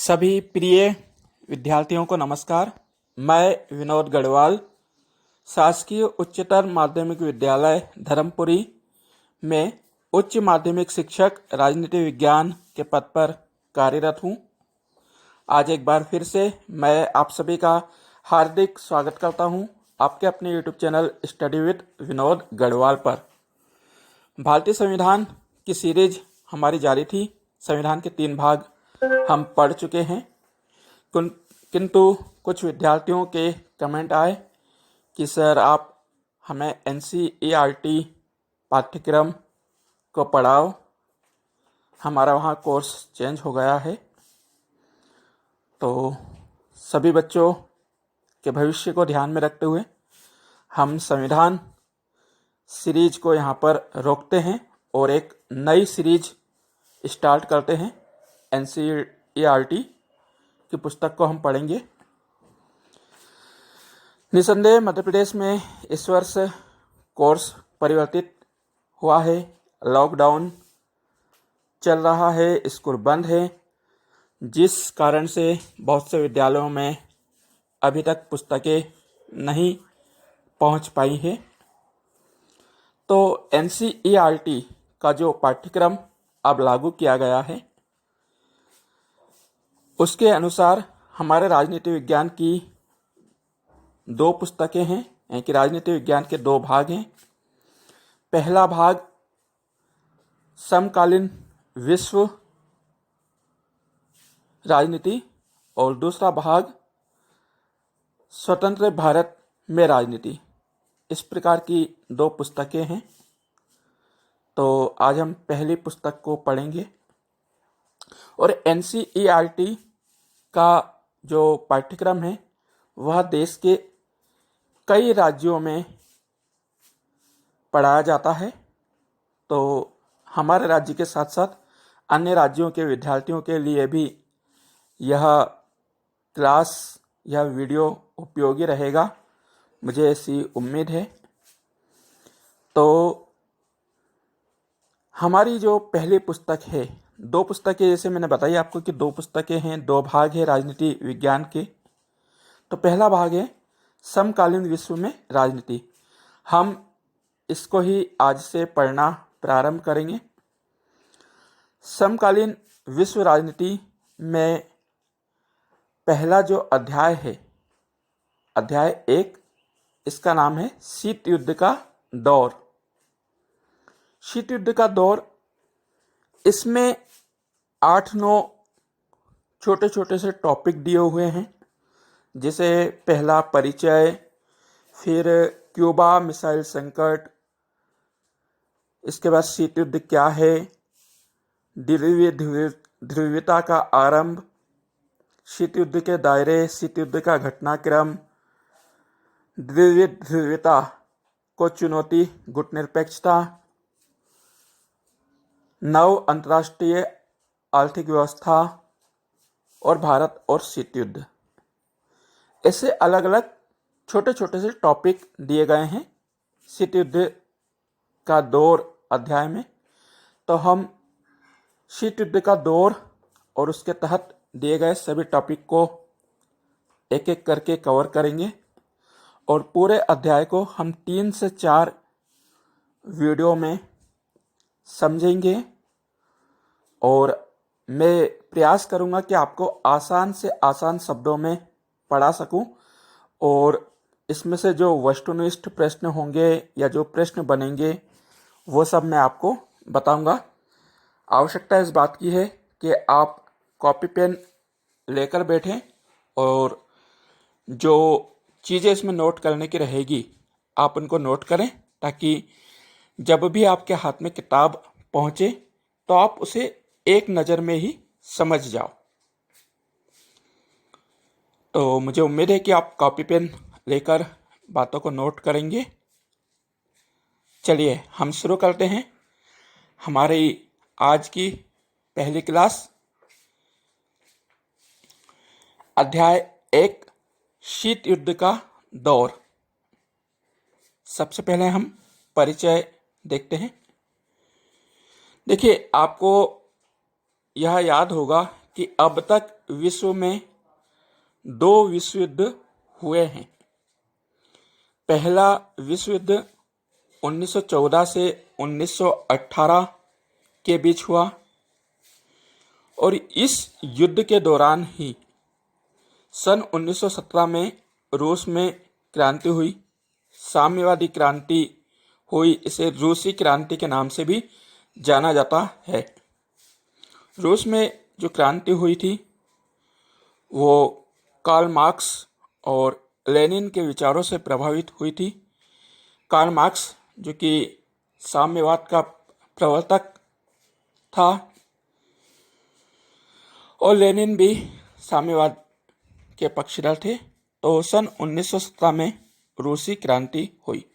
सभी प्रिय विद्यार्थियों को नमस्कार। मैं विनोद गढ़वाल शासकीय उच्चतर माध्यमिक विद्यालय धर्मपुरी में उच्च माध्यमिक शिक्षक राजनीति विज्ञान के पद पर कार्यरत हूँ। आज एक बार फिर से मैं आप सभी का हार्दिक स्वागत करता हूँ आपके अपने YouTube channel study with Vinod Garhwal पर। भारतीय संविधान की सीरीज हमारी जारी थी। संविधान के 3 भाग हम पढ़ चुके हैं, किंतु कुछ विद्यार्थियों के कमेंट आए कि सर आप हमें NCERT पाठ्यक्रम को पढ़ाओ, हमारा वहाँ कोर्स चेंज हो गया है। तो सभी बच्चों के भविष्य को ध्यान में रखते हुए हम संविधान सीरीज को यहाँ पर रोकते हैं और एक नई सीरीज स्टार्ट करते हैं। NCERT की पुस्तक को हम पढ़ेंगे। निसंदेह मध्य प्रदेश में इस वर्ष कोर्स परिवर्तित हुआ है। लॉकडाउन चल रहा है, स्कूल बंद है, जिस कारण से बहुत से विद्यालयों में अभी तक पुस्तकें नहीं पहुंच पाई है। तो NCERT का जो पाठ्यक्रम अब लागू किया गया है, उसके अनुसार हमारे राजनीति विज्ञान की 2 पुस्तकें हैं, यानी कि राजनीति विज्ञान के 2 भाग हैं। पहला भाग समकालीन विश्व राजनीति और दूसरा भाग स्वतंत्र भारत में राजनीति। इस प्रकार की 2 पुस्तकें हैं। तो आज हम पहली पुस्तक को पढ़ेंगे। और NCERT का जो पाठ्यक्रम है वह देश के कई राज्यों में पढ़ाया जाता है। तो हमारे राज्य के साथ साथ अन्य राज्यों के विद्यार्थियों के लिए भी यह क्लास, यह वीडियो उपयोगी रहेगा, मुझे ऐसी उम्मीद है। तो हमारी जो पहली पुस्तक है, 2 पुस्तकें जैसे मैंने बताई आपको कि 2 पुस्तकें हैं, 2 भाग है राजनीति विज्ञान के। तो पहला भाग है समकालीन विश्व में राजनीति। हम इसको ही आज से पढ़ना प्रारंभ करेंगे। समकालीन विश्व राजनीति में पहला जो अध्याय है, अध्याय 1, इसका नाम है शीत युद्ध का दौर। शीत युद्ध का दौर, इसमें 8-9 छोटे छोटे से टॉपिक दिए हुए हैं। जैसे पहला परिचय, फिर क्यूबा मिसाइल संकट, इसके बाद शीत युद्ध क्या है, ध्रुवीयता का आरंभ, शीत युद्ध के दायरे, शीत युद्ध का घटनाक्रम, ध्रुवीयता को चुनौती, गुटनिरपेक्षता, नव अंतर्राष्ट्रीय आर्थिक व्यवस्था और भारत और शीत युद्ध। ऐसे अलग अलग छोटे छोटे से टॉपिक दिए गए हैं शीत युद्ध का दौर अध्याय में। तो हम शीत युद्ध का दौर और उसके तहत दिए गए सभी टॉपिक को एक एक करके कवर करेंगे और पूरे अध्याय को हम 3 से 4 वीडियो में समझेंगे। और मैं प्रयास करूंगा कि आपको आसान से आसान शब्दों में पढ़ा सकूं और इसमें से जो वस्तुनिष्ठ प्रश्न होंगे या जो प्रश्न बनेंगे वो सब मैं आपको बताऊंगा। आवश्यकता इस बात की है कि आप कॉपी पेन लेकर बैठें और जो चीज़ें इसमें नोट करने की रहेगी आप उनको नोट करें, ताकि जब भी आपके हाथ में किताब पहुंचे तो आप उसे एक नज़र में ही समझ जाओ। तो मुझे उम्मीद है कि आप कॉपी पेन लेकर बातों को नोट करेंगे। चलिए हम शुरू करते हैं हमारी आज की पहली क्लास। अध्याय 1, शीत युद्ध का दौर। सबसे पहले हम परिचय देखते हैं। देखिए, आपको यह याद होगा कि अब तक विश्व में 2 विश्व युद्ध हुए हैं। पहला विश्व युद्ध 1914 से 1918 के बीच हुआ और इस युद्ध के दौरान ही सन 1917 में रूस में क्रांति हुई, साम्यवादी क्रांति हुई। इसे रूसी क्रांति के नाम से भी जाना जाता है। रूस में जो क्रांति हुई थी वो कार्ल मार्क्स और लेनिन के विचारों से प्रभावित हुई थी। कार्ल मार्क्स जो कि साम्यवाद का प्रवर्तक था और लेनिन भी साम्यवाद के पक्षधर थे। तो सन 1917 में रूसी क्रांति हुई।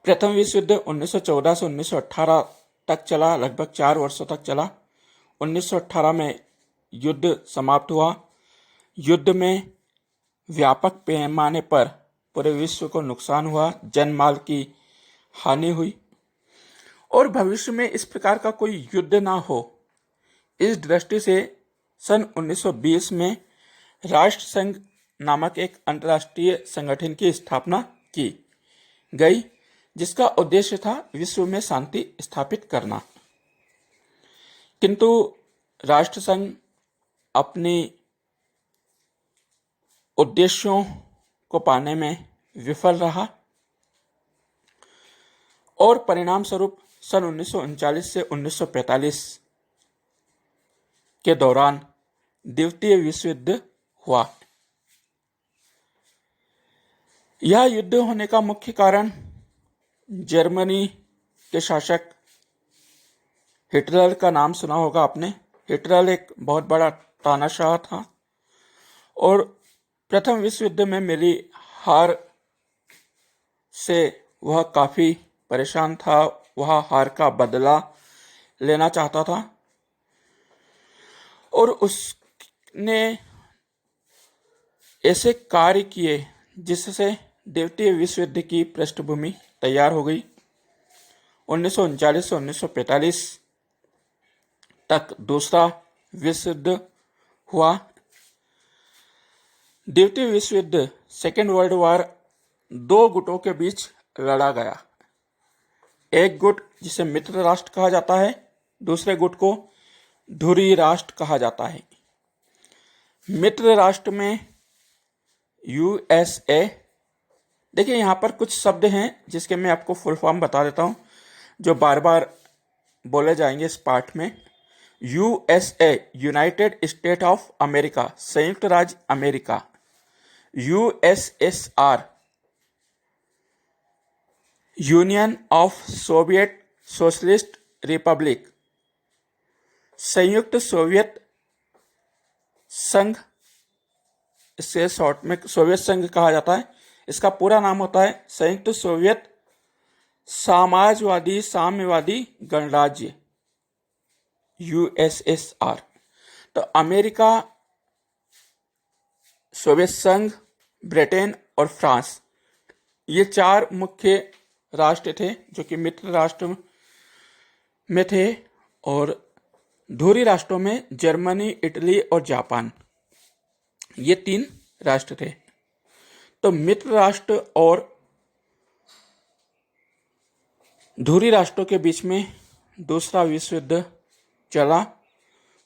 प्रथम विश्व युद्ध 1914 से 1918 तक चला, लगभग 4 वर्षों तक चला। 1918 में युद्ध समाप्त हुआ। युद्ध में व्यापक पैमाने पर पूरे विश्व को नुकसान हुआ, जनमाल की हानि हुई और भविष्य में इस प्रकार का कोई युद्ध ना हो, इस दृष्टि से सन 1920 में राष्ट्र संघ नामक एक अंतर्राष्ट्रीय संगठन की स्थापना की गई, जिसका उद्देश्य था विश्व में शांति स्थापित करना। किंतु राष्ट्र संघ अपनी उद्देश्यों को पाने में विफल रहा और परिणाम स्वरूप सन 1939 से 1945 के दौरान द्वितीय विश्व युद्ध हुआ। यह युद्ध होने का मुख्य कारण जर्मनी के शासक हिटलर का नाम सुना होगा आपने। हिटलर एक बहुत बड़ा तानाशाह था और प्रथम विश्व युद्ध में मिली हार से वह काफी परेशान था। वह हार का बदला लेना चाहता था और उसने ऐसे कार्य किए जिससे द्वितीय विश्व युद्ध की पृष्ठभूमि तैयार हो गई। 1939 से 1945 तक दूसरा विश्व युद्ध हुआ। द्वितीय विश्व युद्ध, सेकेंड वर्ल्ड वॉर, 2 गुटों के बीच लड़ा गया। एक गुट जिसे मित्र राष्ट्र कहा जाता है, दूसरे गुट को ध्रुवीय राष्ट्र कहा जाता है। मित्र राष्ट्र में यूएसए, देखिए यहाँ पर कुछ शब्द हैं जिसके मैं आपको फुल फॉर्म बता देता हूँ जो बार बार बोले जाएंगे इस पाठ में। USA, United state of America, संयुक्त राज्य America. USSR, union of Soviet socialist Republic, संयुक्त सोवियत संघ, इसे शॉर्ट में सोवियत संघ कहा जाता है। इसका पूरा नाम होता है संयुक्त सोवियत समाजवादी साम्यवादी गणराज्य, यूएसएसआर। तो अमेरिका, सोवियत संघ, ब्रिटेन और फ्रांस, ये 4 मुख्य राष्ट्र थे जो कि मित्र राष्ट्र में थे और ध्रुवीय राष्ट्रों में जर्मनी, इटली और जापान, ये 3 राष्ट्र थे। तो मित्र राष्ट्र और ध्रुवीय राष्ट्रों के बीच में दूसरा विश्व युद्ध चला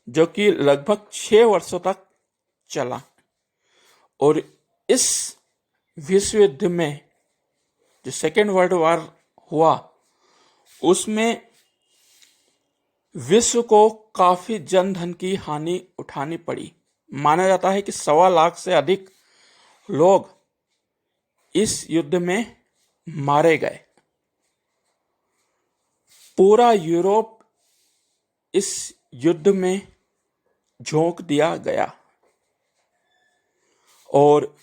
जो कि लगभग 6 वर्षों तक चला और इस विश्व युद्ध में जो सेकेंड वर्ल्ड वॉर हुआ उसमें विश्व को काफी जनधन की हानि उठानी पड़ी। माना जाता है कि 1.25 लाख से अधिक लोग इस युद्ध में मारे गए। पूरा यूरोप इस युद्ध में झोंक दिया गया और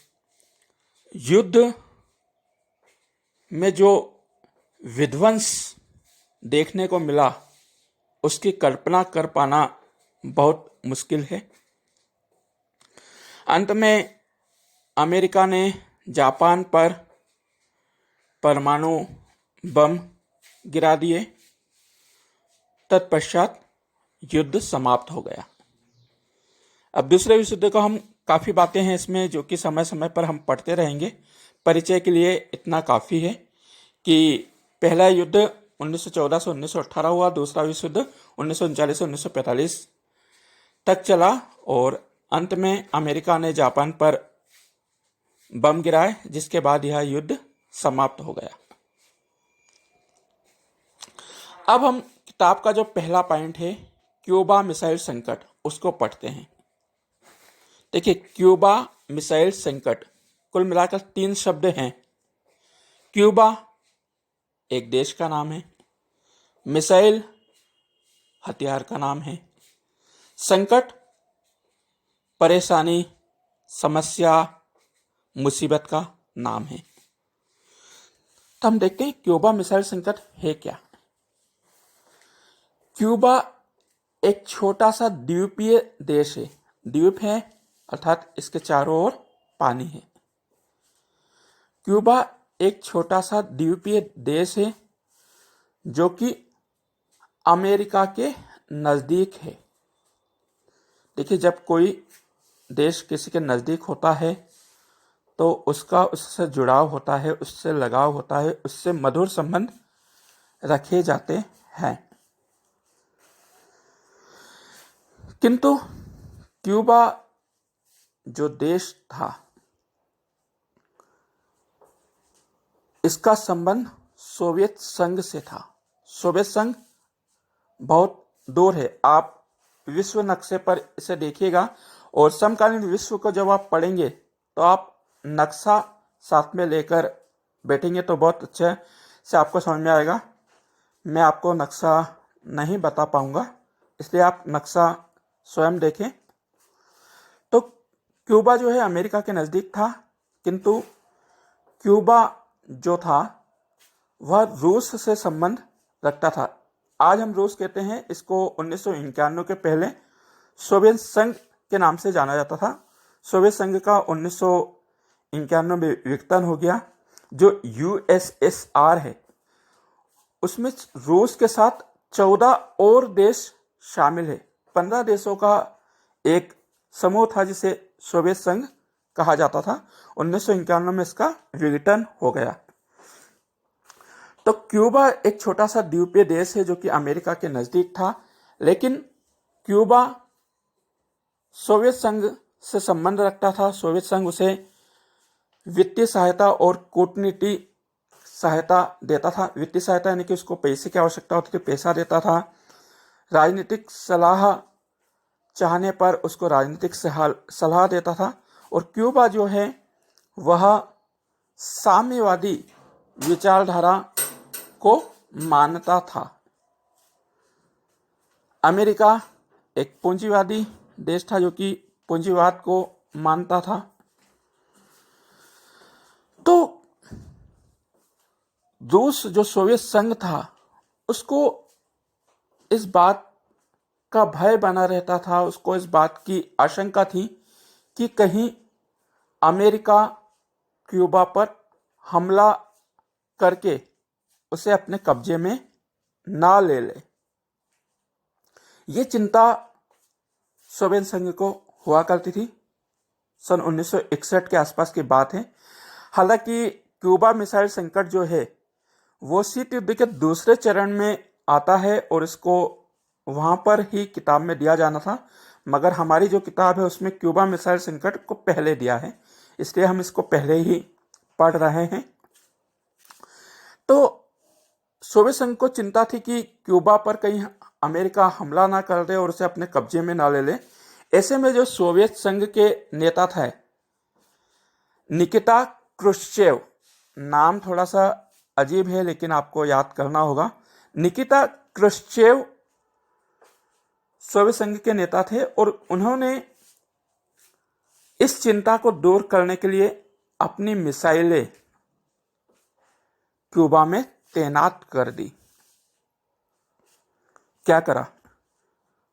युद्ध में जो विध्वंस देखने को मिला उसकी कल्पना कर पाना बहुत मुश्किल है। अंत में अमेरिका ने जापान पर परमाणु बम गिरा दिए। तत्पश्चात युद्ध समाप्त हो गया। अब दूसरे विश्व युद्ध को हम काफ़ी बातें हैं इसमें जो कि समय समय पर हम पढ़ते रहेंगे। परिचय के लिए इतना काफ़ी है कि पहला युद्ध 1914 से 1918 हुआ, दूसरा विश्व युद्ध 1939 से 1945 तक चला और अंत में अमेरिका ने जापान पर बम गिराए, जिसके बाद यह युद्ध समाप्त हो गया। अब हम किताब का जो पहला पॉइंट है क्यूबा मिसाइल संकट, उसको पढ़ते हैं। देखिए, क्यूबा मिसाइल संकट कुल मिलाकर 3 शब्द हैं। क्यूबा एक देश का नाम है, मिसाइल हथियार का नाम है, संकट परेशानी, समस्या, मुसीबत का नाम है। तो हम देखते हैं क्यूबा मिसाइल संकट है क्या। क्यूबा एक छोटा सा द्वीपीय देश है। द्वीप है अर्थात इसके चारों ओर पानी है। क्यूबा एक छोटा सा द्वीपीय देश है जो कि अमेरिका के नज़दीक है। देखिए, जब कोई देश किसी के नज़दीक होता है तो उसका उससे जुड़ाव होता है, उससे लगाव होता है, उससे मधुर संबंध रखे जाते हैं। किंतु क्यूबा जो देश था, इसका संबंध सोवियत संघ से था। सोवियत संघ बहुत दूर है। आप विश्व नक्शे पर इसे देखिएगा और समकालीन विश्व को जब आप पढ़ेंगे तो आप नक्शा साथ में लेकर बैठेंगे तो बहुत अच्छे से आपको समझ में आएगा। मैं आपको नक्शा नहीं बता पाऊंगा, इसलिए आप नक्शा स्वयं देखें। तो क्यूबा जो है अमेरिका के नज़दीक था, किंतु क्यूबा जो था वह रूस से संबंध रखता था। आज हम रूस कहते हैं, इसको 1991 के पहले सोवियत संघ के नाम से जाना जाता था। सोवियत संघ का 1991 में विघटन हो गया। जो यूएसएसआर है उसमें रूस के साथ 14 और देश शामिल है। 15 देशों का एक समूह था जिसे सोवियत संघ कहा जाता था। 1991 में इसका विघटन हो गया। तो क्यूबा एक छोटा सा द्वीपीय देश है जो कि अमेरिका के नज़दीक था, लेकिन क्यूबा सोवियत संघ से संबंध रखता था। सोवियत संघ उसे वित्तीय सहायता और कूटनीतिक सहायता देता था। वित्तीय सहायता यानी कि उसको पैसे की आवश्यकता होती थी, पैसा देता था। राजनीतिक सलाह चाहने पर उसको राजनीतिक सलाह देता था। और क्यूबा जो है वह साम्यवादी विचारधारा को मानता था। अमेरिका एक पूंजीवादी देश था जो कि पूंजीवाद को मानता था। तो रूस जो सोवियत संघ था उसको इस बात का भय बना रहता था, उसको इस बात की आशंका थी कि कहीं अमेरिका क्यूबा पर हमला करके उसे अपने कब्जे में ना ले ले। ये चिंता सोवियत संघ को हुआ करती थी। सन 1961 के आसपास की बात है। हालांकि क्यूबा मिसाइल संकट जो है वो शीत युद्ध के दूसरे चरण में आता है और इसको वहां पर ही किताब में दिया जाना था, मगर हमारी जो किताब है उसमें क्यूबा मिसाइल संकट को पहले दिया है, इसलिए हम इसको पहले ही पढ़ रहे हैं। तो सोवियत संघ को चिंता थी कि क्यूबा पर कहीं अमेरिका हमला ना कर दे और उसे अपने कब्जे में ना ले ले। ऐसे में जो सोवियत संघ के नेता थे निकिता क्रुश्चेव, नाम थोड़ा सा अजीब है लेकिन आपको याद करना होगा। निकिता क्रुश्चेव सोवियत संघ के नेता थे और उन्होंने इस चिंता को दूर करने के लिए अपनी मिसाइलें क्यूबा में तैनात कर दी। क्या करा?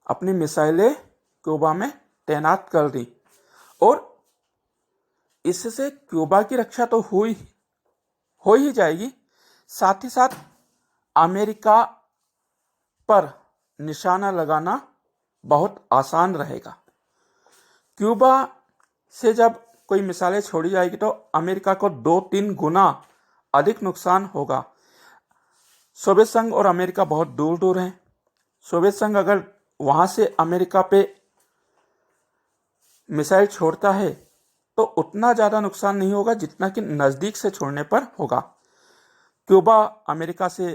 अपनी मिसाइलें क्यूबा में तैनात कर दी और इससे क्यूबा की रक्षा तो हो ही जाएगी, साथ ही साथ अमेरिका पर निशाना लगाना बहुत आसान रहेगा। क्यूबा से जब कोई मिसाइलें छोड़ी जाएगी तो अमेरिका को 2-3 गुना अधिक नुकसान होगा। सोवियत संघ और अमेरिका बहुत दूर दूर हैं। सोवियत संघ अगर वहां से अमेरिका पे मिसाइल छोड़ता है तो उतना ज़्यादा नुकसान नहीं होगा जितना कि नज़दीक से छोड़ने पर होगा। क्यूबा अमेरिका से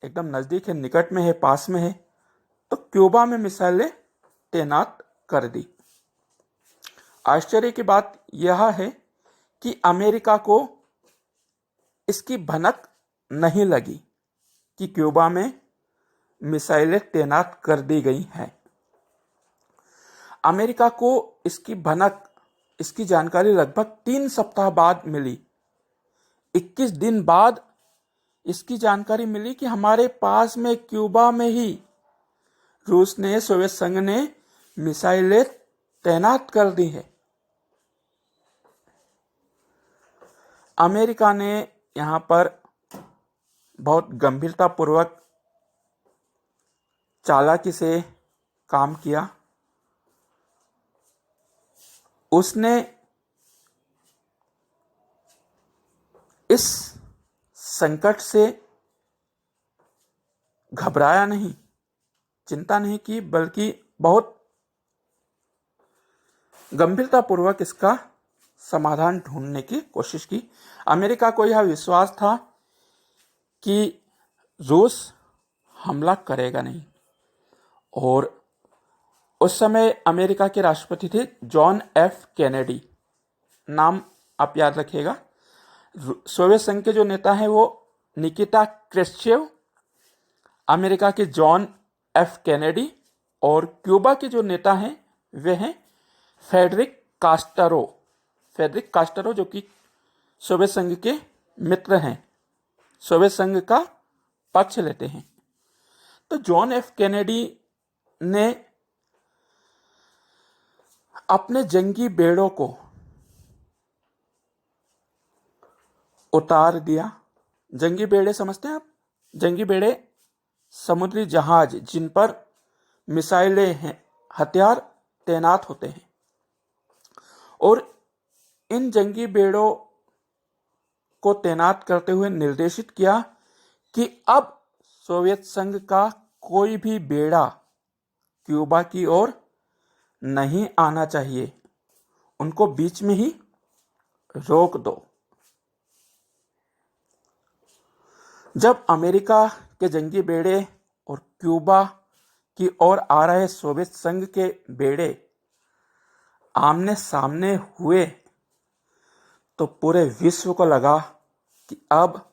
एकदम नज़दीक है, निकट में है, पास में है, तो क्यूबा में मिसाइलें तैनात कर दी। आश्चर्य की बात यह है कि अमेरिका को इसकी भनक नहीं लगी कि क्यूबा में मिसाइलें तैनात कर दी गई हैं। अमेरिका को इसकी भनक, इसकी जानकारी लगभग 3 सप्ताह बाद मिली। 21 दिन बाद इसकी जानकारी मिली कि हमारे पास में क्यूबा में ही रूस ने, सोवियत संघ ने मिसाइलें तैनात कर दी है। अमेरिका ने यहाँ पर बहुत गंभीरतापूर्वक चालाकी से काम किया। उसने इस संकट से घबराया नहीं, चिंता नहीं की, बल्कि बहुत गंभीरतापूर्वक इसका समाधान ढूंढने की कोशिश की। अमेरिका को यह विश्वास था कि रूस हमला करेगा नहीं। और उस समय अमेरिका के राष्ट्रपति थे जॉन एफ कैनेडी, नाम आप याद रखिएगा। सोवियत संघ के जो नेता हैं वो निकिता क्रुश्चेव, अमेरिका के जॉन एफ कैनेडी, और क्यूबा के जो नेता हैं वे हैं फेडरिक कास्टरो, जो कि सोवियत संघ के मित्र हैं, सोवियत संघ का पक्ष लेते हैं। तो जॉन एफ कैनेडी ने अपने जंगी बेड़ों को उतार दिया। जंगी बेड़े समझते हैं आप? जंगी बेड़े समुद्री जहाज जिन पर मिसाइलें हैं, हथियार तैनात होते हैं। और इन जंगी बेड़ों को तैनात करते हुए निर्देशित किया कि अब सोवियत संघ का कोई भी बेड़ा क्यूबा की ओर नहीं आना चाहिए, उनको बीच में ही रोक दो। जब अमेरिका के जंगी बेड़े और क्यूबा की ओर आ रहे सोवियत संघ के बेड़े आमने सामने हुए तो पूरे विश्व को लगा कि अब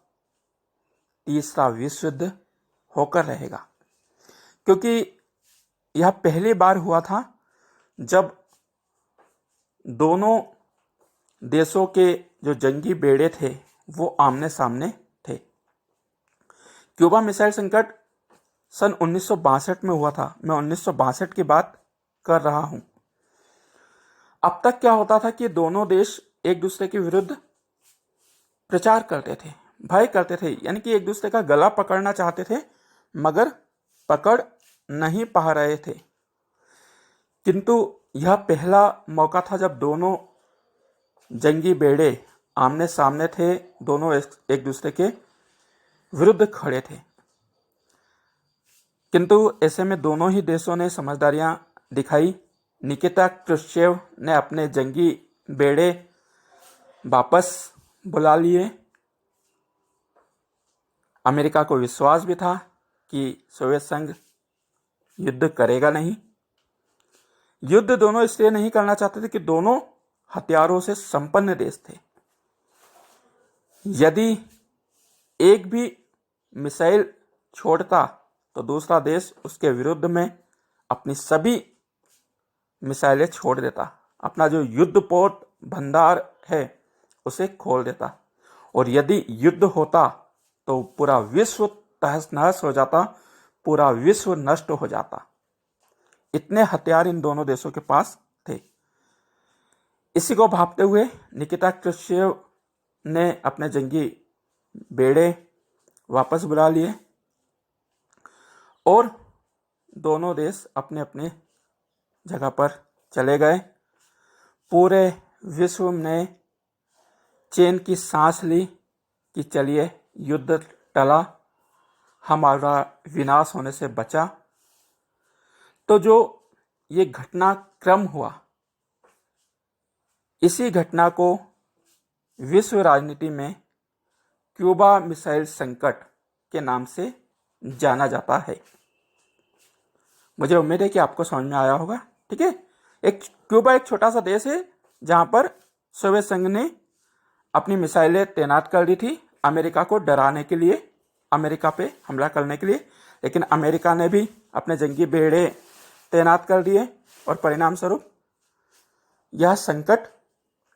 तीसरा विश्व युद्ध होकर रहेगा, क्योंकि यह पहली बार हुआ था जब दोनों देशों के जो जंगी बेड़े थे वो आमने सामने थे। क्यूबा मिसाइल संकट सन 1962 में हुआ था। मैं 1962 की बात कर रहा हूं। अब तक क्या होता था कि दोनों देश एक दूसरे के विरुद्ध प्रचार करते थे, भय करते थे, यानी कि एक दूसरे का गला पकड़ना चाहते थे मगर पकड़ नहीं पा रहे थे। किंतु यह पहला मौका था जब दोनों जंगी बेड़े आमने सामने थे, दोनों एक दूसरे के विरुद्ध खड़े थे। किंतु ऐसे में दोनों ही देशों ने समझदारियां दिखाई। निकिता क्रुश्चेव ने अपने जंगी बेड़े वापस बुला लिए। अमेरिका को विश्वास भी था कि सोवियत संघ युद्ध करेगा नहीं। युद्ध दोनों इसलिए नहीं करना चाहते थे कि दोनों हथियारों से संपन्न देश थे। यदि एक भी मिसाइल छोड़ता तो दूसरा देश उसके विरुद्ध में अपनी सभी मिसाइलें छोड़ देता, अपना जो युद्धपोत भंडार है उसे खोल देता, और यदि युद्ध होता तो पूरा विश्व तहस नहस हो जाता, पूरा विश्व नष्ट हो जाता। इतने हथियार इन दोनों देशों के पास थे। इसी को भांपते हुए निकिता क्रुश्चेव ने अपने जंगी बेड़े वापस बुला लिए और दोनों देश अपने अपने जगह पर चले गए। पूरे विश्व ने चैन की सांस ली कि चलिए युद्ध टला, हमारा विनाश होने से बचा। तो जो ये घटनाक्रम हुआ, इसी घटना को विश्व राजनीति में क्यूबा मिसाइल संकट के नाम से जाना जाता है। मुझे उम्मीद है कि आपको समझ में आया होगा। ठीक है, क्यूबा एक छोटा सा देश है जहां पर सोवियत संघ ने अपनी मिसाइलें तैनात कर दी थी अमेरिका को डराने के लिए, अमेरिका पे हमला करने के लिए। लेकिन अमेरिका ने भी अपने जंगी बेड़े तैनात कर दिए और परिणाम स्वरूप यह संकट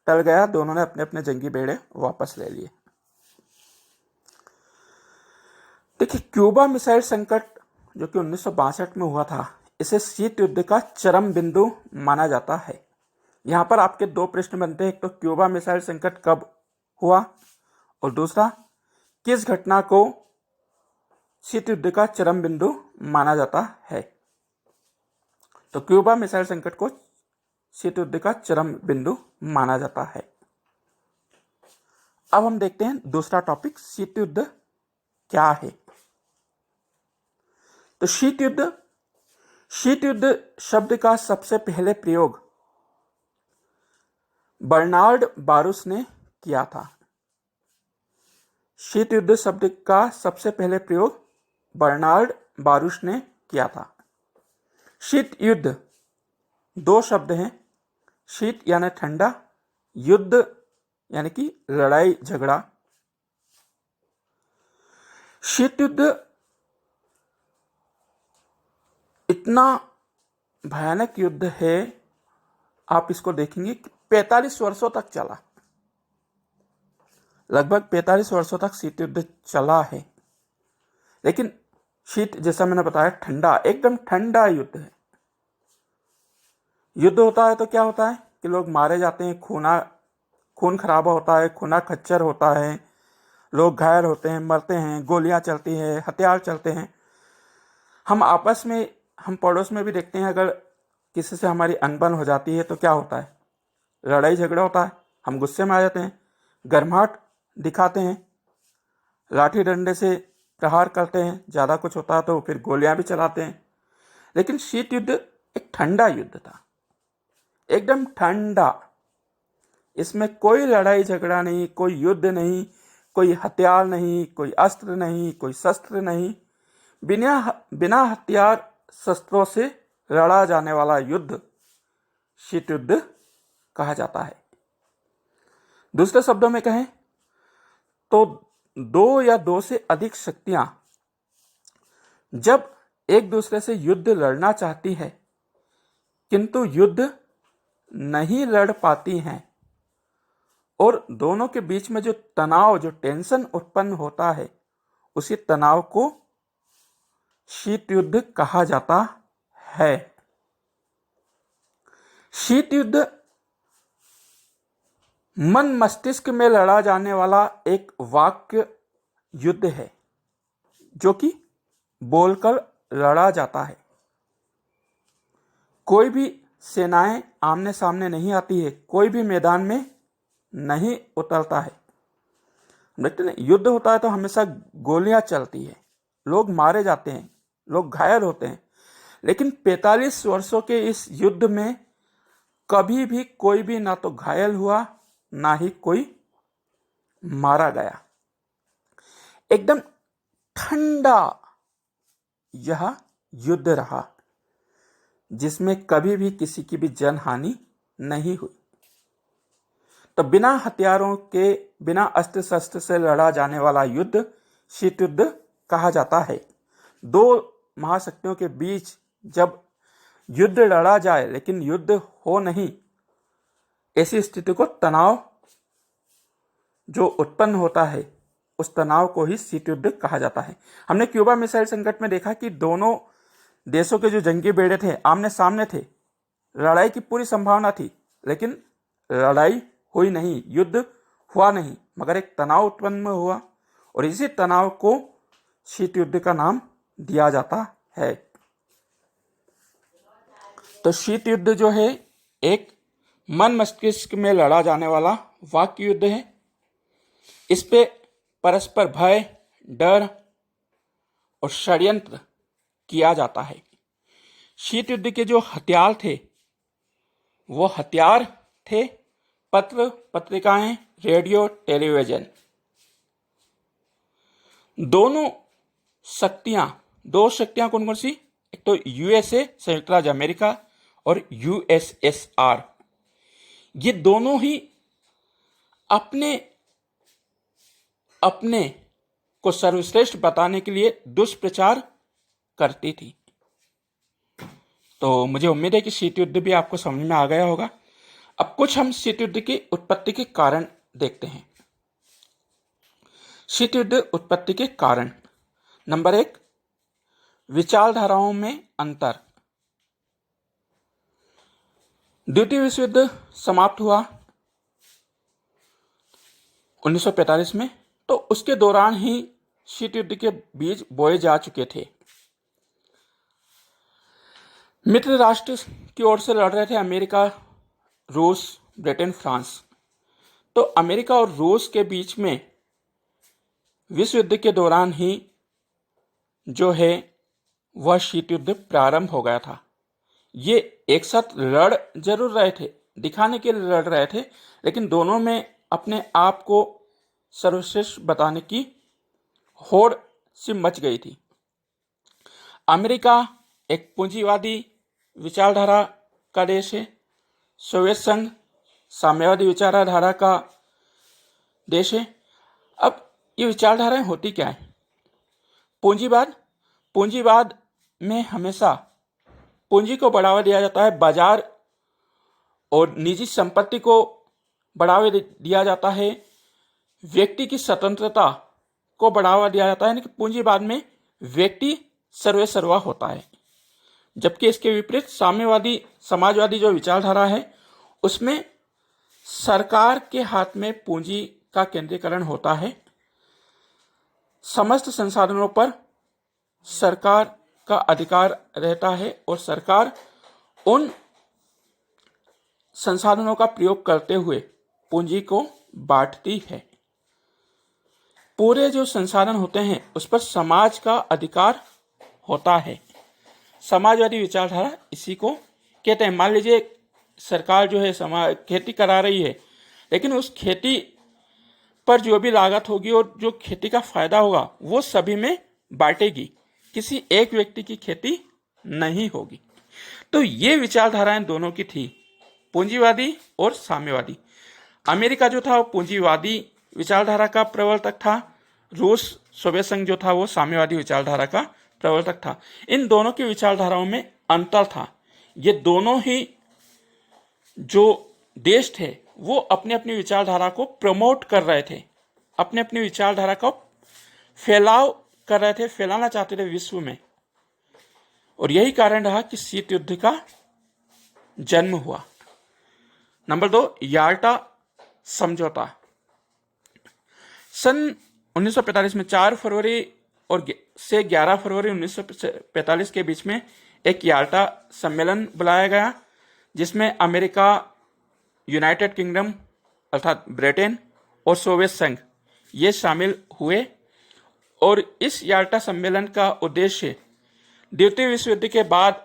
टल गया। दोनों ने अपने अपने जंगी बेड़े वापस ले लिए। देखिए, क्यूबा मिसाइल संकट जो कि 1962 में हुआ था, इसे शीत युद्ध का चरम बिंदु माना जाता है। यहां पर आपके दो प्रश्न बनते हैं, एक तो क्यूबा मिसाइल संकट कब हुआ और दूसरा किस घटना को शीत युद्ध का चरम बिंदु माना जाता है। तो क्यूबा मिसाइल संकट को शीत युद्ध का चरम बिंदु माना जाता है। अब हम देखते हैं दूसरा टॉपिक, शीत युद्ध क्या है। तो शीत युद्ध शब्द का सबसे पहले प्रयोग बर्नार्ड बारूस ने किया था। शीत युद्ध शब्द का सबसे पहले प्रयोग बर्नार्ड बारूस ने किया था। शीत युद्ध दो शब्द हैं, शीत यानी ठंडा, युद्ध यानी कि लड़ाई झगड़ा। शीत युद्ध इतना भयानक युद्ध है, आप इसको देखेंगे कि 45 वर्षों तक चला। लगभग 45 वर्षों तक शीत युद्ध चला है। लेकिन शीत, जैसा मैंने बताया, ठंडा, एकदम ठंडा युद्ध है। युद्ध होता है तो क्या होता है कि लोग मारे जाते हैं, खून खराबा होता है, खूना खच्चर होता है, लोग घायल होते हैं, मरते हैं, गोलियां चलती हैं, हथियार चलते हैं। हम आपस में, हम पड़ोस में भी देखते हैं, अगर किसी से हमारी अनबन हो जाती है तो क्या होता है, लड़ाई झगड़ा होता है, हम गुस्से में आ जाते हैं, गर्माहट दिखाते हैं, लाठी डंडे से प्रहार करते हैं, ज़्यादा कुछ होता है तो फिर गोलियां भी चलाते हैं। लेकिन शीत युद्ध एक ठंडा युद्ध था, एकदम ठंडा। इसमें कोई लड़ाई झगड़ा नहीं, कोई युद्ध नहीं, कोई हथियार नहीं, कोई अस्त्र नहीं, कोई शस्त्र नहीं। बिना हथियार शस्त्रों से लड़ा जाने वाला युद्ध शीत युद्ध कहा जाता है। दूसरे शब्दों में कहें तो दो या दो से अधिक शक्तियां जब एक दूसरे से युद्ध लड़ना चाहती है किंतु युद्ध नहीं लड़ पाती हैं, और दोनों के बीच में जो तनाव, जो टेंशन उत्पन्न होता है, उसी तनाव को शीत युद्ध कहा जाता है। शीत युद्ध मन मस्तिष्क में लड़ा जाने वाला एक वाक्य युद्ध है जो कि बोलकर लड़ा जाता है। कोई भी सेनाएं आमने सामने नहीं आती है, कोई भी मैदान में नहीं उतरता है। देखते हैं, युद्ध होता है तो हमेशा गोलियां चलती है, लोग मारे जाते हैं, लोग घायल होते हैं। लेकिन 45 वर्षों के इस युद्ध में कभी भी कोई भी ना तो घायल हुआ, ना ही कोई मारा गया। एकदम ठंडा यह युद्ध रहा, जिसमें कभी भी किसी की भी जनहानि नहीं हुई। तो बिना हथियारों के, बिना अस्त्र शस्त्र से लड़ा जाने वाला युद्ध शीत युद्ध कहा जाता है। दो महाशक्तियों के बीच जब युद्ध लड़ा जाए लेकिन युद्ध हो नहीं, ऐसी स्थिति को तनाव जो उत्पन्न होता है, उस तनाव को ही शीत युद्ध कहा जाता है। हमने क्यूबा मिसाइल संकट में देखा कि दोनों देशों के जो जंगी बेड़े थे आमने सामने थे, लड़ाई की पूरी संभावना थी, लेकिन लड़ाई हुई नहीं, युद्ध हुआ नहीं, मगर एक तनाव उत्पन्न हुआ, और इसी तनाव को शीत युद्ध का नाम दिया जाता है। तो शीत युद्ध जो है एक मन मस्तिष्क में लड़ा जाने वाला वाक्य युद्ध है। इस पे परस्पर भय, डर और षड्यंत्र किया जाता है। शीत युद्ध के जो हथियार थे वो हथियार थे पत्र, पत्रिकाएं, रेडियो, टेलीविजन। दो शक्तियां कौन कौन सी? एक तो यूएसए, संयुक्त राज्य अमेरिका, और यूएसएसआर। ये दोनों ही अपने अपने को सर्वश्रेष्ठ बताने के लिए दुष्प्रचार करती थी। तो मुझे उम्मीद है कि शीत युद्ध भी आपको समझ में आ गया होगा। अब कुछ हम शीत युद्ध की उत्पत्ति के कारण देखते हैं। शीत युद्ध उत्पत्ति के कारण, नंबर 1, विचारधाराओं में अंतर। द्वितीय विश्व युद्ध समाप्त हुआ 1945 में, तो उसके दौरान ही शीत युद्ध के बीज बोए जा चुके थे। मित्र राष्ट्र की ओर से लड़ रहे थे अमेरिका, रूस, ब्रिटेन, फ्रांस। तो अमेरिका और रूस के बीच में विश्व युद्ध के दौरान ही जो है वह शीत युद्ध प्रारंभ हो गया था। ये एक साथ लड़ जरूर रहे थे, दिखाने के लिए लड़ रहे थे, लेकिन दोनों में अपने आप को सर्वश्रेष्ठ बताने की होड़ सी मच गई थी। अमेरिका एक पूंजीवादी विचारधारा का देश है। सोवियत संघ साम्यवादी विचारधारा का देश है। अब ये विचारधाराएं होती क्या है? पूंजीवाद में हमेशा पूंजी को बढ़ावा दिया जाता है, बाजार और निजी संपत्ति को बढ़ावा दिया जाता है, व्यक्ति की स्वतंत्रता को बढ़ावा दिया जाता है। यानी कि पूंजीवाद में व्यक्ति सर्वे सर्वा होता है। जबकि इसके विपरीत साम्यवादी समाजवादी जो विचारधारा है उसमें सरकार के हाथ में पूंजी का केंद्रीकरण होता है। समस्त संसाधनों पर सरकार का अधिकार रहता है और सरकार उन संसाधनों का प्रयोग करते हुए पूंजी को बांटती है। पूरे जो संसाधन होते हैं उस पर समाज का अधिकार होता है। समाजवादी विचारधारा इसी को कहते हैं। मान लीजिए सरकार जो है खेती करा रही है, लेकिन उस खेती पर जो भी लागत होगी और जो खेती का फायदा होगा वो सभी में बांटेगी, किसी एक व्यक्ति की खेती नहीं होगी। तो ये विचारधाराएं दोनों की थी, पूंजीवादी और साम्यवादी। अमेरिका जो था वो पूंजीवादी विचारधारा का प्रवर्तक था, रूस सोवियत संघ जो था वो साम्यवादी विचारधारा का प्रवर्तक था। इन दोनों की विचारधाराओं में अंतर था। ये दोनों ही जो देश थे वो अपनी अपनी विचारधारा को प्रमोट कर रहे थे, अपने अपनी विचारधारा का फैलाव कर रहे थे, फैलाना चाहते थे विश्व में। और यही कारण रहा कि शीत युद्ध का जन्म हुआ। नंबर 2, याल्टा समझौता। सन 1945 में 4 फरवरी और से 11 फरवरी 1945 के बीच में एक याल्टा सम्मेलन बुलाया गया, जिसमें अमेरिका, यूनाइटेड किंगडम अर्थात ब्रिटेन और सोवियत संघ ये शामिल हुए। और इस याल्टा सम्मेलन का उद्देश्य द्वितीय विश्व युद्ध के बाद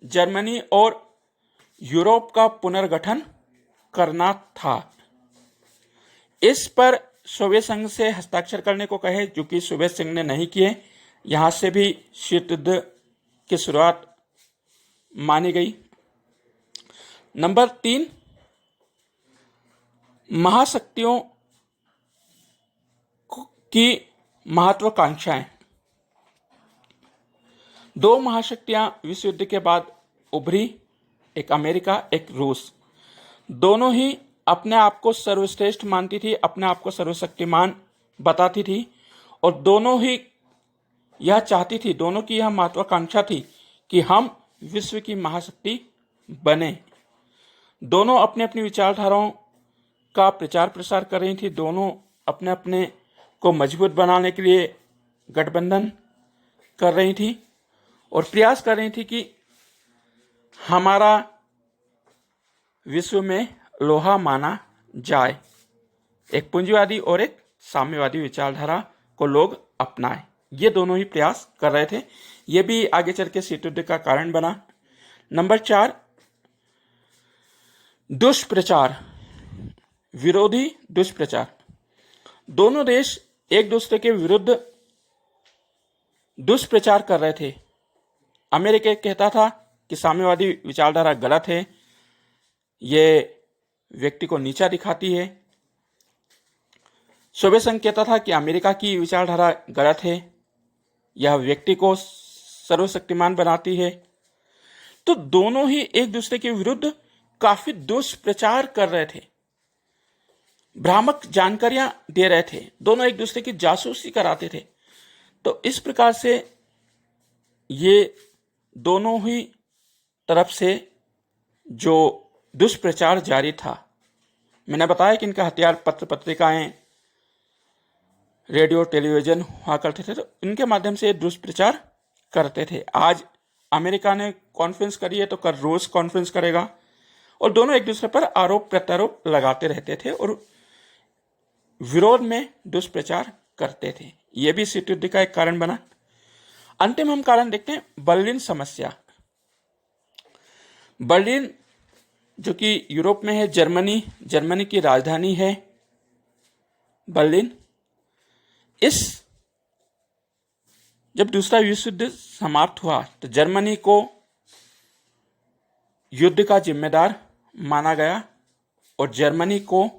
जर्मनी और यूरोप का पुनर्गठन करना था। इस पर सोवियत संघ से हस्ताक्षर करने को कहे, जो कि सोवियत संघ ने नहीं किए। यहां से भी शीत युद्ध की शुरुआत मानी गई। नंबर 3, महाशक्तियों की महत्वाकांक्षाएं। 2 महाशक्तियां विश्व युद्ध के बाद उभरी, एक अमेरिका, एक रूस। दोनों ही अपने आप को सर्वश्रेष्ठ मानती थी, अपने आप को सर्वशक्तिमान बताती थी, और दोनों ही यह चाहती थी, दोनों की यह महत्वाकांक्षा थी कि हम विश्व की महाशक्ति बने। दोनों अपने अपनी विचारधाराओं का प्रचार प्रसार कर रही थी। दोनों अपने अपने को मजबूत बनाने के लिए गठबंधन कर रही थी और प्रयास कर रही थी कि हमारा विश्व में लोहा माना जाए। एक पूंजीवादी और एक साम्यवादी विचारधारा को लोग अपनाएं, ये दोनों ही प्रयास कर रहे थे। ये भी आगे चल के शीत युद्ध का कारण बना। नंबर 4, दुष्प्रचार, विरोधी दुष्प्रचार। दोनों देश एक दूसरे के विरुद्ध दुष्प्रचार कर रहे थे। अमेरिका कहता था कि साम्यवादी विचारधारा गलत है, ये व्यक्ति को नीचा दिखाती है। सोवियत संघ कहता था कि अमेरिका की विचारधारा गलत है, यह व्यक्ति को सर्वशक्तिमान बनाती है। तो दोनों ही एक दूसरे के विरुद्ध काफी दुष्प्रचार कर रहे थे, भ्रामक जानकारियां दे रहे थे, दोनों एक दूसरे की जासूसी कराते थे। तो इस प्रकार से ये दोनों ही तरफ से जो दुष्प्रचार जारी था, मैंने बताया कि इनका हथियार पत्र पत्रिकाएं, रेडियो, टेलीविजन हुआ करते थे, तो इनके माध्यम से दुष्प्रचार करते थे। आज अमेरिका ने कॉन्फ्रेंस करी है तो कल रूस कॉन्फ्रेंस करेगा, और दोनों एक दूसरे पर आरोप प्रत्यारोप लगाते रहते थे और विरोध में दुष्प्रचार करते थे। यह भी शीत युद्ध का एक कारण बना। अंतिम हम कारण देखते हैं, बर्लिन समस्या। बर्लिन जो कि यूरोप में है, जर्मनी की राजधानी है बर्लिन। जब दूसरा विश्व युद्ध समाप्त हुआ तो जर्मनी को युद्ध का जिम्मेदार माना गया और जर्मनी को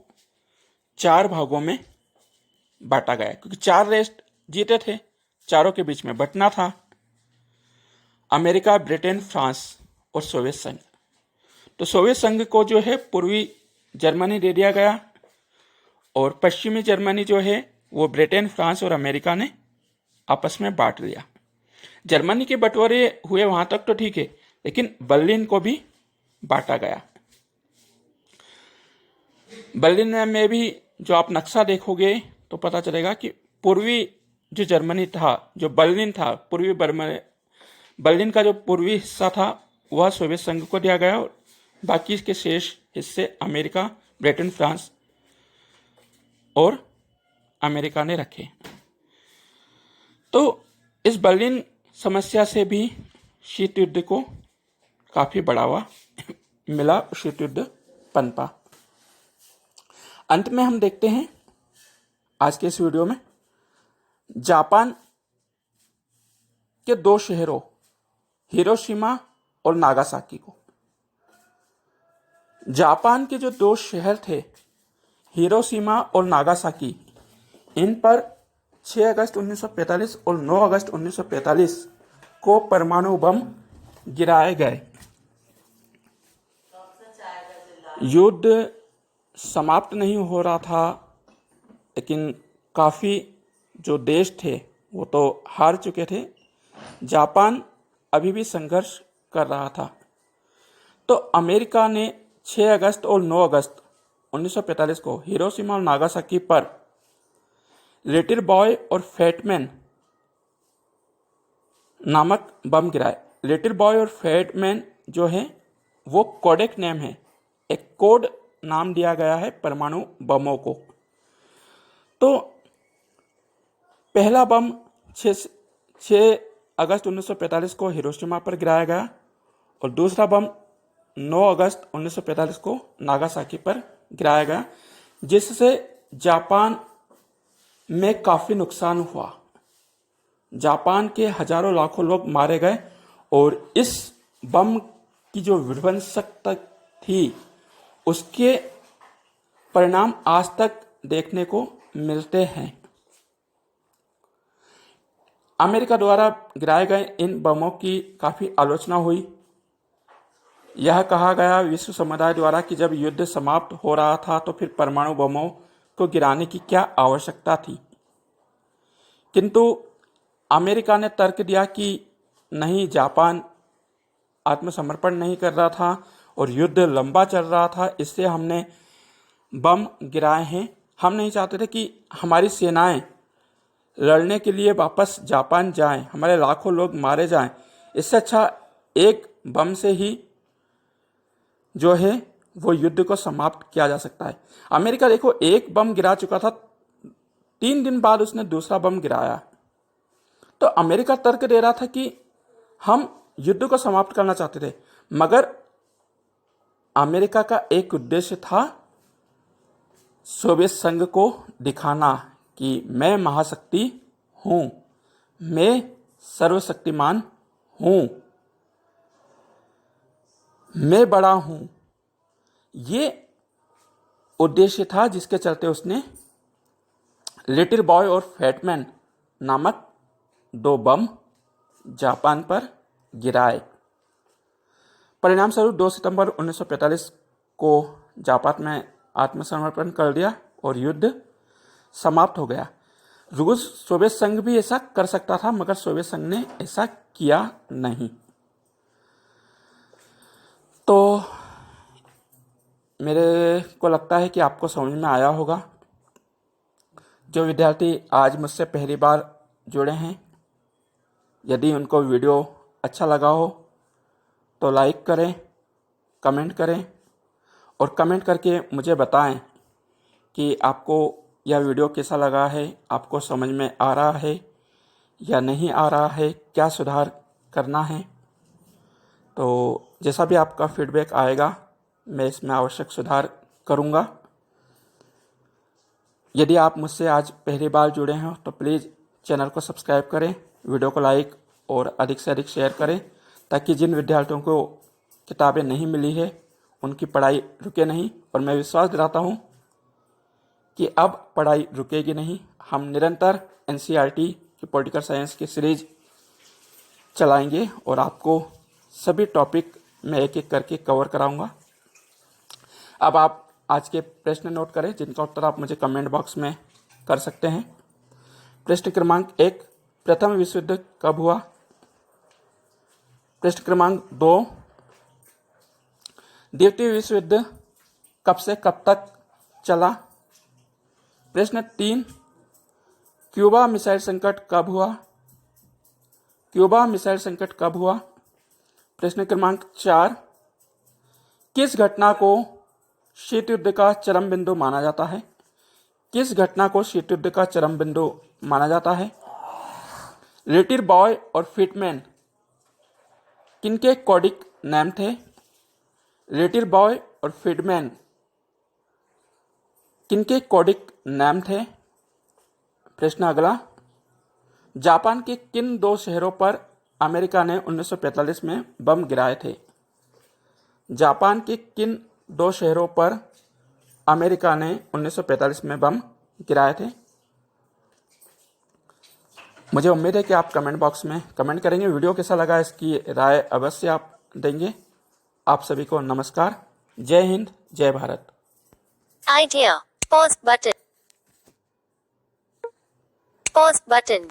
4 भागों में बांटा गया, क्योंकि 4 देश जीते थे, चारों के बीच में बंटना था। अमेरिका, ब्रिटेन, फ्रांस और सोवियत संघ। तो सोवियत संघ को जो है पूर्वी जर्मनी दे दिया गया और पश्चिमी जर्मनी जो है वो ब्रिटेन, फ्रांस और अमेरिका ने आपस में बांट लिया। जर्मनी के बंटवारे हुए वहां तक तो ठीक है, लेकिन बर्लिन को भी बांटा गया। बर्लिन में भी जो आप नक्शा देखोगे तो पता चलेगा कि पूर्वी जो जर्मनी था, जो बर्लिन था, बर्लिन का जो पूर्वी हिस्सा था वह सोवियत संघ को दिया गया और बाकी के शेष हिस्से अमेरिका, ब्रिटेन, फ्रांस और अमेरिका ने रखे। तो इस बर्लिन समस्या से भी शीत युद्ध को काफी बढ़ावा मिला, शीत युद्ध पनपा। अंत में हम देखते हैं आज के इस वीडियो में जापान के 2 शहरों हिरोशिमा और नागासाकी को। जापान के जो 2 शहर थे हिरोशिमा और नागासाकी, इन पर 6 अगस्त 1945 और 9 अगस्त 1945 को परमाणु बम गिराए गए। युद्ध समाप्त नहीं हो रहा था, लेकिन काफ़ी जो देश थे वो तो हार चुके थे। जापान अभी भी संघर्ष कर रहा था। तो अमेरिका ने 6 अगस्त और 9 अगस्त 1945 को हिरोशिमा और नागासाकी पर लिटिल बॉय और फैटमैन नामक बम गिराए। लिटिल बॉय और फैटमैन जो है वो कोडेक नेम है, एक कोड नाम दिया गया है परमाणु बमों को। तो पहला बम 6 अगस्त 1945 को हिरोशिमा पर गिराया गया और दूसरा बम 9 अगस्त 1945 को नागासाकी पर गिराया गया, जिससे जापान में काफ़ी नुकसान हुआ। जापान के हजारों लाखों लोग मारे गए और इस बम की जो विध्वंसकता थी उसके परिणाम आज तक देखने को मिलते हैं। अमेरिका द्वारा गिराए गए इन बमों की काफ़ी आलोचना हुई। यह कहा गया विश्व समुदाय द्वारा कि जब युद्ध समाप्त हो रहा था तो फिर परमाणु बमों को गिराने की क्या आवश्यकता थी। किंतु अमेरिका ने तर्क दिया कि नहीं, जापान आत्मसमर्पण नहीं कर रहा था और युद्ध लंबा चल रहा था, इससे हमने बम गिराए हैं। हम नहीं चाहते थे कि हमारी सेनाएं लड़ने के लिए वापस जापान जाएं, हमारे लाखों लोग मारे जाएं। इससे अच्छा एक बम से ही जो है वो युद्ध को समाप्त किया जा सकता है। अमेरिका देखो एक बम गिरा चुका था, 3 दिन बाद उसने दूसरा बम गिराया। तो अमेरिका तर्क दे रहा था कि हम युद्ध को समाप्त करना चाहते थे, मगर अमेरिका का एक उद्देश्य था सोवियत संघ को दिखाना कि मैं महाशक्ति हूं, मैं सर्वशक्तिमान हूं, मैं बड़ा हूं। ये उद्देश्य था जिसके चलते उसने लिटिल बॉय और फैटमैन नामक 2 बम जापान पर गिराए। परिणाम स्वरूप 2 सितंबर 1945 को जापान में आत्मसमर्पण कर दिया और युद्ध समाप्त हो गया। रूस सोवियत संघ भी ऐसा कर सकता था, मगर सोवियत संघ ने ऐसा किया नहीं। तो मेरे को लगता है कि आपको समझ में आया होगा। जो विद्यार्थी आज मुझसे पहली बार जुड़े हैं, यदि उनको वीडियो अच्छा लगा हो तो लाइक करें, कमेंट करें और कमेंट करके मुझे बताएं कि आपको यह वीडियो कैसा लगा है, आपको समझ में आ रहा है या नहीं आ रहा है, क्या सुधार करना है। तो जैसा भी आपका फीडबैक आएगा मैं इसमें आवश्यक सुधार करूँगा। यदि आप मुझसे आज पहली बार जुड़े हैं तो प्लीज़ चैनल को सब्सक्राइब करें, वीडियो को लाइक और अधिक से अधिक शेयर करें, ताकि जिन विद्यार्थियों को किताबें नहीं मिली है उनकी पढ़ाई रुके नहीं। और मैं विश्वास दिलाता हूँ कि अब पढ़ाई रुकेगी नहीं। हम निरंतर एनसीईआरटी की पॉलिटिकल साइंस की सीरीज चलाएंगे और आपको सभी टॉपिक में एक एक करके कवर कराऊंगा। अब आप आज के प्रश्न नोट करें, जिनका उत्तर आप मुझे कमेंट बॉक्स में कर सकते हैं। प्रश्न क्रमांक 1, प्रथम विश्व युद्ध कब हुआ? प्रश्न क्रमांक 2, द्वितीय विश्व युद्ध कब से कब तक चला? प्रश्न 3, क्यूबा मिसाइल संकट कब हुआ? क्यूबा मिसाइल संकट कब हुआ? प्रश्न क्रमांक 4, किस घटना को शीत युद्ध का चरम बिंदु माना जाता है? किस घटना को शीत युद्ध का चरम बिंदु माना जाता है? लिटिल बॉय और फैटमैन किनके कोडिक नाम थे? लिटिल बॉय और फैटमैन किनके कोडिक नाम थे? प्रश्न अगला, जापान के किन 2 शहरों पर अमेरिका ने 1945 में बम गिराए थे? जापान के किन 2 शहरों पर अमेरिका ने 1945 में बम गिराए थे? मुझे उम्मीद है कि आप कमेंट बॉक्स में कमेंट करेंगे। वीडियो कैसा लगा इसकी राय अवश्य आप देंगे। आप सभी को नमस्कार, जय हिंद, जय Bharat. Idea. Pause button. Pause button.